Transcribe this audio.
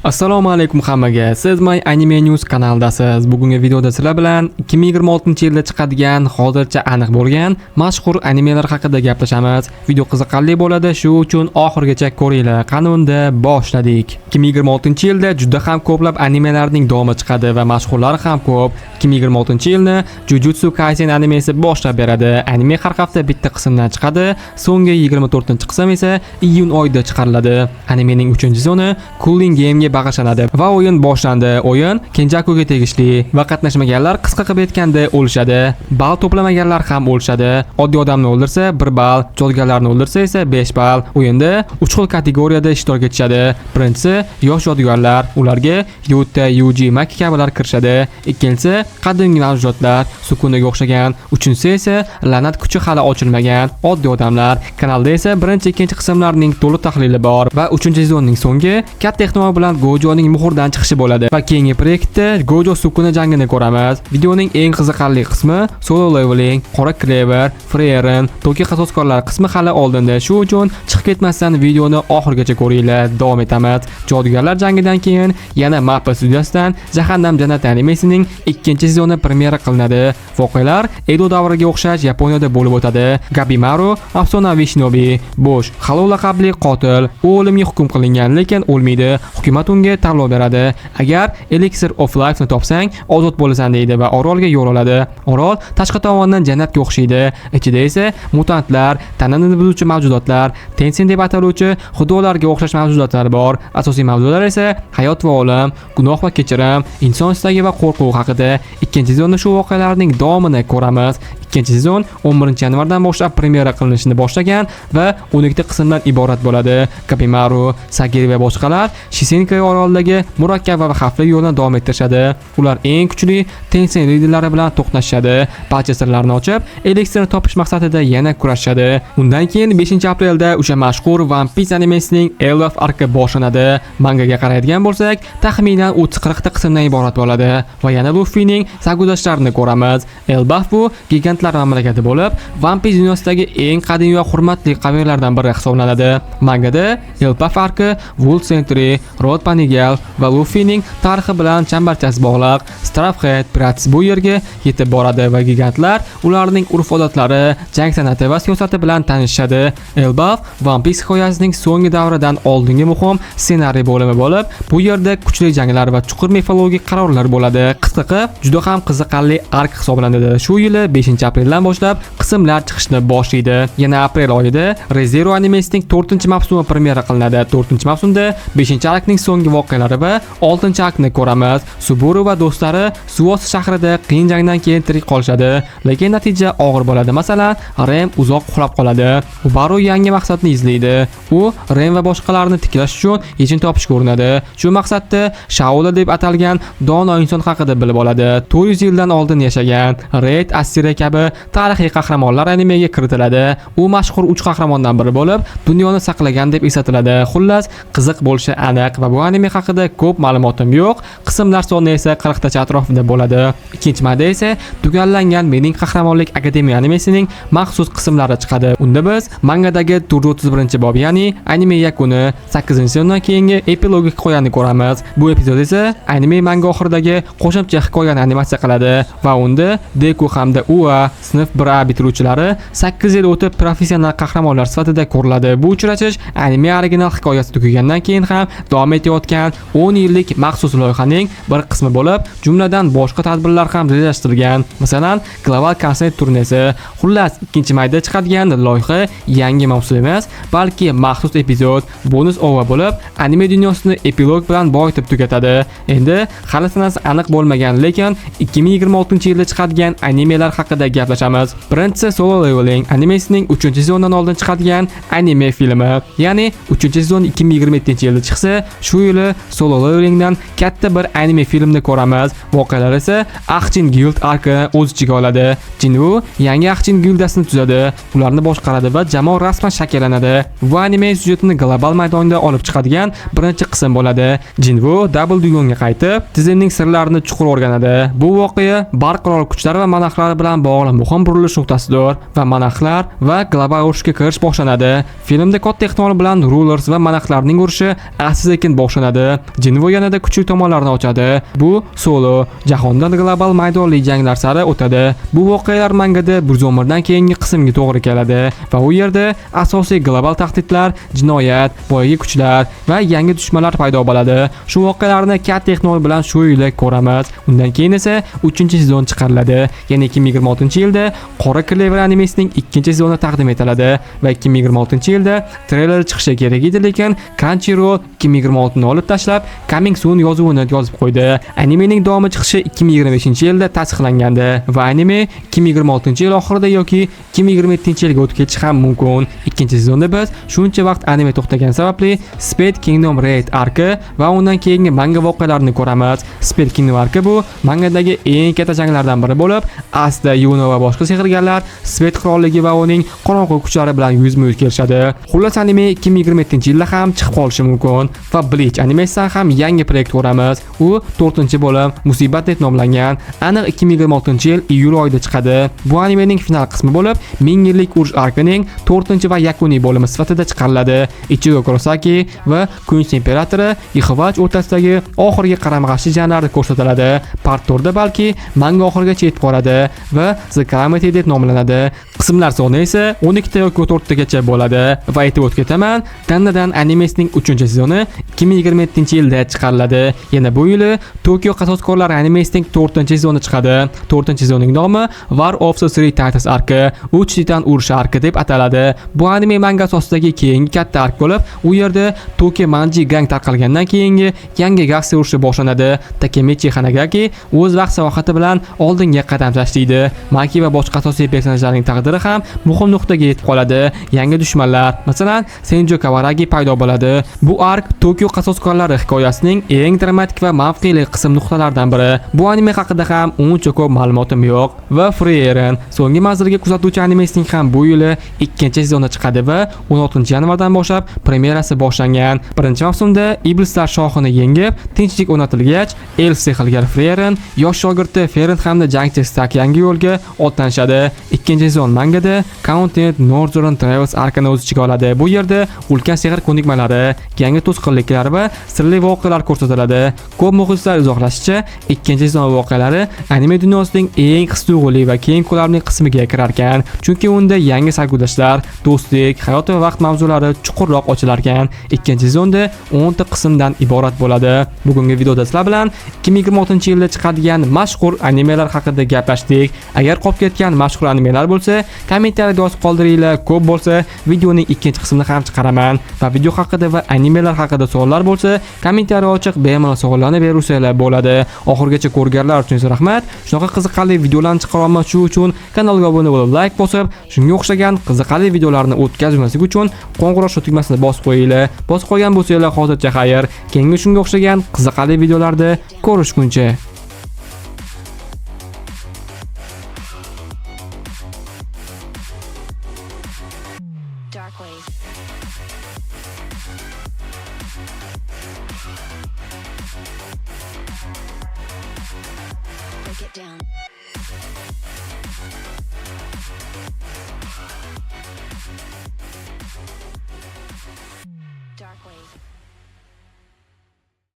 Assalomu alaykum hammaga. Siz My Anime News kanalidasiz. Bugungi videoda sizlar bilan 2026-yilda chiqadigan, hozircha aniq bo'lgan mashhur animelar haqida gaplashamiz. Video qiziqarli bo'ladi, shu uchun oxirigacha ko'ringlar. Qani unda boshladik. 2026-yilda juda ham ko'plab animelarning davomi chiqadi va mashhurlari ham ko'p. 2026-yilni Jujutsu Kaisen animesi boshlab beradi. Anime har hafta bitta qismdan chiqadi. So'nggi 24-qism esa iyun oyida chiqariladi. Animening 3-sezoni Cooling Game'ga bag'ishlanadi va o'yin boshlandi. O'yin Kenjakuga tegishli va qatnashmaganlar qisqa qilib aytganda o'lishadi. Ball to'plamaganlar ham o'lishadi. Oddiy odamni o'ldirsa 1 ball, jodugarlarni o'ldirsa esa 5 ball. O'yinda 3 xil kategoriyada ishtirok etishadi. Birinchisi yosh jodugarlar, ularga Yuta, Yuji, Maki kabilar kirishadi. Ikkinchisi qadimgi mavjudotlar, Sukunaga o'xshagan. Uchinchisi esa la'nat kuchi hali ochilmagan oddiy odamlar. Kanalda esa birinchi, ikkinchi qismlarning to'liq tahlili bor va 3-sezonning so'nggi katta ehtimol bilan Gojoning muhrdan chiqishi bo'ladi va keyingi proyektda Gojo Sukuna jangini ko'ramiz. Videoning eng qiziqarli qismi Solo Leveling, Qora Clever, Frieren, Toki qasoskorlar qismi hali oldinda. Shu uchun chiqib ketmasdan videoni oxirigacha ko'ringlar. Davom etamiz. Jodugarlar jangidan keyin yana Mappa studiyasidan Jahannam jannati animesining 2-sezoni premyera qilinadi. Voqealar Edo davriga o'xshash Yaponiyada bo'lib o'tadi. Gabimaru afsonaviy shinobi, Bosh, Halol laqabli qotil, u o'limga hukm qilingan, lekin o'lmaydi. Hukumat unga tanlov beradi. Agar Elixir of Life ni topsang, ozod bo'lasan deydi va orolga yo'l oladi. Orol tashqi tomondan jannatga o'xshaydi. Ichida esa mutantlar, tanani buzuvchi mavjudotlar, Tensen deb ataluvchi xudolarga o'xshash mavjudotlar bor. Asosiy mavzular esa hayot va o'lim, gunoh va kechirim, inson istagi va qo'rquv haqida. 2-sezonda shu voqealarning davomini ko'ramiz. 2-sezon 11-yanvardan boshlab premyera qilinishini boshlagan va 12 qismdan iborat bo'ladi. Kapimaru, Sagiri va boshqalar Shisenkai orolidagi murakkab va xavfli yo'lni davom ettirishadi. Ular eng kuchli Tensen liderlari bilan to'qnashishadi. Barcha sirlarni ochib, elixirni topish maqsadida yana kurashishadi. Undan keyin 5-aprelda o'sha mashhur One Piece animesining Elbaf arki boshlanadi. Mangaga qaraydigan bo'lsak, taxminan 30-40 ta qismdan iborat bo'ladi va yana Luffyning sarguzashtlarini ko'ramiz. Elbaf bu gigantlar mamlakati bo'lib, One Piece dunyosidagi eng qadimiy va hurmatli qabilalardan biri hisoblanadi. Mangada Elbaf arki World Century, Road Panigal va Luffyning tarixi bilan chambarchas bog'liq. Strafhead piratsiz bu yerga yetib boradi va gigantlar ularning urf-odatlari, jang san'ati va siyosati bilan tanishadi. Elbaf One Piece hikoyasining so'nggi davridan oldingi muhim ssenariy bo'limi bo'lib, bu yerda kuchli janglar va chuqur mifologik qarorlar bo'ladi. Qisqacha, juda ham qiziqarli ark hisoblanadi. Shu yili 5-apreldan boshlab qismlar chiqishni boshlaydi. Yana aprel oyida Re:Zero animesining 4-mavsumi premyera qilinadi. 4-mavsumda 5-arkning so'nggi voqealari va 6-arkni ko'ramiz. Suburu va do'stlari Suos shahrida qiyin jangdan keyin tirik qolishadi, lekin natija og'ir bo'ladi. Masalan, Rem uzoq uxlab qoladi. Ubaru yangi maqsadni izlaydi. U Rem va boshqalarni tiklash uchun yechim topishga urinadi. Shu maqsadda Shaola deb atalgan dono inson haqida bilib oladi. 400 yildan oldin yashagan Red Assyria kabi tarixiy qahramonlar animega kiritiladi. U mashhur 3 qahramondan biri bo'lib, dunyoni saqlagan deb eslatiladi. Xullas, qiziq bo'lishi aniq va bu anime haqida ko'p ma'lumotim yo'q. Qismlar soni esa 40 tacha atrofida bo'ladi. Ikkinchi marta esa tugallangan Mening qahramonlik akademiya animesining maxsus qismlari chiqadi. Unda biz mangadagi 431-bob, ya'ni anime yakuni, 8-sezondan keyingi epilogik hikoyani ko'ramiz. Bu epizod esa anime manga oxiridagi qo'shimcha hikoyani animatsiya qiladi va unda Deku hamda Ua sinf 1A bitiruvchilari 8 yil o'tib professional qahramonlar sifatida ko'riladi. Bu uchrashish anime original hikoyasi tugagandan keyin ham davom etayotgan 10 yillik maxsus loyihaning bir qismi bo'lib, jumladan boshqa tadbirlar ham rejalashtirilgan. Masalan, global konsert turnesi. Xullas, 2-mayda chiqadigan loyiha yangi mavsum emas, balki maxsus epizod, bonus ova bo'lib, anime dunyosini epilog bilan boyitib tugatadi. Endi hali sanasi aniq bo'lmagan, lekin 2026-yilda chiqadigan animelar haqida gaplashamiz. Birinchisi Solo Leveling animesining 3-sezondan oldin chiqadigan anime filmi. Ya'ni 3-sezon 2027-yilda chiqsa, shu yili Solo Levelingdan katta bir anime filmni ko'ramiz. Voqealar esa Axchin Guild arkini o'z ichiga oladi. Jinwoo yangi Axchin guildasini tuzadi, ularni boshqaradi va jamoa rasman shakllanadi. Bu anime syujetini global maydonda olib chiqadigan birinchi qism bo'ladi. Jinwoo Double Dragonga qaytib, tizimning sirlarini chuqur o'rganadi. Bu voqea barqaror kuchlar va monarxlar bilan bog'liq ehtimoli muhim burilish nuqtasidir va monarxlar va global urushga kirish boshlanadi. Filmda katta ehtimol bilan rulers va monarxlarning urushi asta-sekin boshlanadi. Jinvo yanada kuchli tomonlarni ochadi. Bu solo jahondan global maydonli janglar sari o'tadi. Bu voqealar mangada Burzomirdan keyingi qismga to'g'ri keladi va u yerda asosiy global tahdidlar, jinoyat, boyagi kuchlar va yangi dushmanlar paydo bo'ladi. Shu voqealarni katta ehtimol bilan shu yilda ko'ramiz. Undan keyin esa 3-sezon chiqariladi. Yana 2026-yilda Qora Cleaver animesining 2-sezoni taqdim etiladi va 2026-yilda treyler chiqishi kerak edi, lekin Crunchyroll 2026-ni olib tashlab, Coming Soon yozuvini yozib qo'ydi. Animening davomi chiqishi 2025-yilda tasdiqlangandi va anime 2026-yil oxirida yoki 2027-yilga o'tib ketishi ham mumkin. Ikkinchi sezonda biz shuncha vaqt anime to'xtagan sababli Spade Kingdom Raid arki va undan keyingi manga voqealarini ko'ramiz. Spade Kingdom arki bu mangadagi eng katta janglardan biri bo'lib, Asta, Yuno va boshqa sehrgarlar Spade qirolligi va uning qorong'u kuchlari bilan yuzma-yuz kelishadi. Xullas anime 2027-yilda ham chiqib qolishi mumkin va Bleach animesidan ham yangi proyekt ko'ramiz. U 4-bo'lim Musibat deb nomlangan. Aniq 2026-yil iyul oyida chiqadi. Bu animening final qismi bo'lib, 1000 yillik urush arkining 4 va yakuniy bo'limi sifatida chiqariladi. Ichigo Kurosaki va Queen's Imperatori Yixvach o'rtasidagi oxirgi qarama-qarshi janglar ko'rsatiladi. Part 4da balki manga oxirigacha yetib qoladi va The Calamity deb nomlanadi. Qismlar soni esa 12 yoki 14 gacha bo'ladi va aytib o'tib ketaman, Dandadan animesining 3-sezoni 2027-yilda chiqariladi. Yana bu yili Tokyo qasoskorlari animesining 4-sezoni chiqadi. 4-sezonning nomi War of the Three Titans arki, 3 titan urushi arki deb ataladi. Bu anime manga asosidagi keyingi katta ark bo'lib, u yerda Tokyo Manji gang tarqalgandan keyingi yangi galaksiya urushi boshlanadi. Takemichi Hanagaki o'z vaqt salohiyati bilan oldinga qadam tashlaydi. Maki va boshqa asosiy personajlarning taqdiri ham muhim nuqtaga yetib qoladi. Yangi dushmanlar, masalan, Senjo Kawaragi paydo bo'ladi. Bu ark Tokyo qasoskorlari hikoyasining eng dramatik va mavqeli qism nuqtalaridan biri. Bu anime haqida ham uncha ko'p ma'lumotim yo'q. Va Frieren so'nggi manzilga kuzatuvchi animesining ham bu yili 2-sezoni chiqadi va 16-yanvardan boshlab premyerasi boshlangan. Birinchi mavsumda iblislar shohini yengib, tinchlik o'rnatilgach, elf sehrgar Frieren yosh shogirdi Ferent hamda jangchi Stak yangi yo'lga otlanishadi. 2-sezon mangada Content Northern Travels arkini o'z ichiga oladi. Bu yerda ulkan sehr ko'nikmalari, yangi to'sqinliklar va sirli voqealar ko'rsatiladi. Ko'p muxlislar izohlashicha, 2-sezon voqealari anime dunyosining eng his-tuyg'uli va keng ko'lamli qismiga kirar ekan, chunki unda yangi sarguzashtlar, do'stlik, hayot va vaqt mavzulari chuqurroq ochilar ekan. 2-sezonda 10 ta qismdan iborat bo'ladi. Bugungi videoda sizlar bilan 2026-yilda chiqadigan mashhur animelar haqida gaplashdik. Agar qolib ketgan mashhur animelar bo'lsa, kommentariyada yozib qoldiringlar. Ko'p bo'lsa, videoning ikkinchi qismini ham chiqaraman va video haqida va animelar haqida savollar bo'lsa, kommentariy ochiq bemalol savollarni bersanglar bo'ladi. Oxirgacha ko'rganlar uchun rahmat. Shunaqa qiziqarli videolarni chiqaraman shu uchun kanalga obuna bo'lib, like bosib, shunga o'xshagan qiziqarli videolarni o'tkazmaslik uchun qo'ng'iroq tugmasini bosib qo'yinglar. Bosib qo'ygan bo'lsanglar hozircha xayr. Keyingi shunga o'xshagan qiziqarli videolarda ko'rishguncha. Darkwave. Break it down. Darkwave.